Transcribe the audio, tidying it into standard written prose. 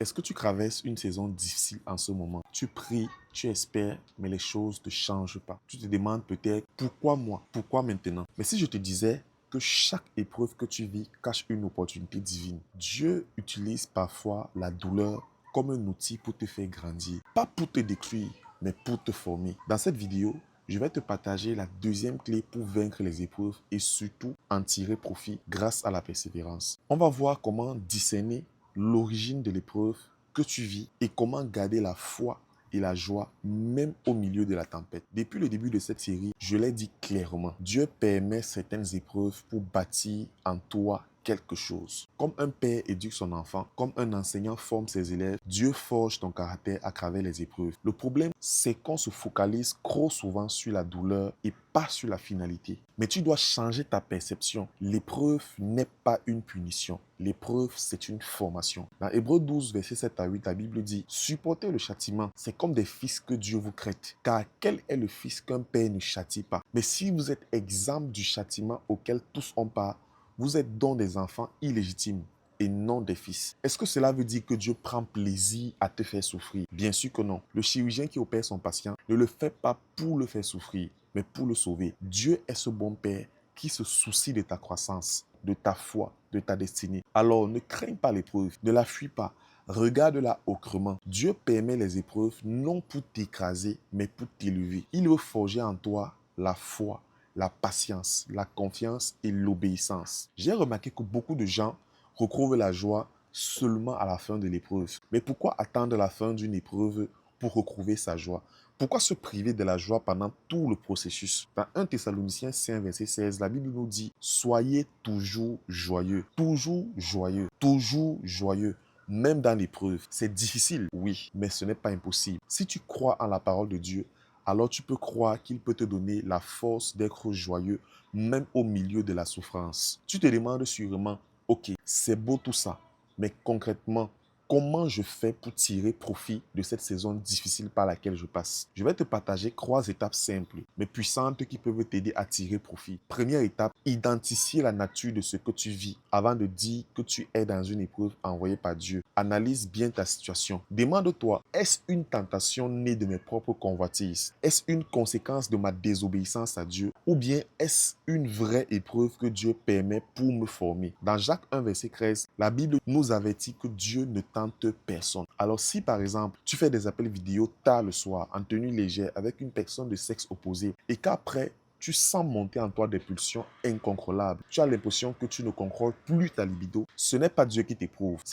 Est-ce que tu traverses une saison difficile en ce moment? Tu pries, tu espères, mais les choses ne changent pas. Tu te demandes peut-être pourquoi moi? Pourquoi maintenant? Mais si je te disais que chaque épreuve que tu vis cache une opportunité divine, Dieu utilise parfois la douleur comme un outil pour te faire grandir. Pas pour te détruire, mais pour te former. Dans cette vidéo, je vais te partager la deuxième clé pour vaincre les épreuves et surtout en tirer profit grâce à la persévérance. On va voir comment discerner l'origine de l'épreuve que tu vis et comment garder la foi et la joie même au milieu de la tempête. Depuis le début de cette série, je l'ai dit clairement, Dieu permet certaines épreuves pour bâtir en toi quelque chose. Comme un père éduque son enfant, comme un enseignant forme ses élèves, Dieu forge ton caractère à travers les épreuves. Le problème, c'est qu'on se focalise trop souvent sur la douleur et pas sur la finalité. Mais tu dois changer ta perception. L'épreuve n'est pas une punition. L'épreuve, c'est une formation. Dans Hébreux 12, verset 7 à 8, la Bible dit « Supportez le châtiment, c'est comme des fils que Dieu vous crête. Car quel est le fils qu'un père ne châtie pas? Mais si vous êtes exempt du châtiment auquel tous ont part, vous êtes donc des enfants illégitimes et non des fils. » Est-ce que cela veut dire que Dieu prend plaisir à te faire souffrir? Bien sûr que non. Le chirurgien qui opère son patient ne le fait pas pour le faire souffrir, mais pour le sauver. Dieu est ce bon Père qui se soucie de ta croissance, de ta foi, de ta destinée. Alors ne crains pas l'épreuve, ne la fuis pas. Regarde-la autrement. Dieu permet les épreuves non pour t'écraser, mais pour t'élever. Il veut forger en toi la foi, la patience, la confiance et l'obéissance. J'ai remarqué que beaucoup de gens retrouvent la joie seulement à la fin de l'épreuve. Mais pourquoi attendre la fin d'une épreuve pour retrouver sa joie? Pourquoi se priver de la joie pendant tout le processus? Dans 1 Thessaloniciens 5, verset 16, la Bible nous dit « Soyez toujours joyeux, toujours joyeux, toujours joyeux. » Même dans l'épreuve, c'est difficile, oui, mais ce n'est pas impossible. Si tu crois en la parole de Dieu, alors tu peux croire qu'il peut te donner la force d'être joyeux, même au milieu de la souffrance. Tu te demandes sûrement, ok, c'est beau tout ça, mais concrètement, comment je fais pour tirer profit de cette saison difficile par laquelle je passe? Je vais te partager 3 étapes simples, mais puissantes qui peuvent t'aider à tirer profit. Première étape, identifier la nature de ce que tu vis avant de dire que tu es dans une épreuve envoyée par Dieu. Analyse bien ta situation. Demande-toi, est-ce une tentation née de mes propres convoitises? Est-ce une conséquence de ma désobéissance à Dieu? Ou bien est-ce une vraie épreuve que Dieu permet pour me former? Dans Jacques 1, verset 13, la Bible nous avertit que Dieu ne tente personne. Alors si par exemple, tu fais des appels vidéo tard le soir, en tenue légère, avec une personne de sexe opposé, et qu'après, tu sens monter en toi des pulsions incontrôlables. Tu as l'impression que tu ne contrôles plus ta libido. Ce n'est pas Dieu qui t'éprouve, c'est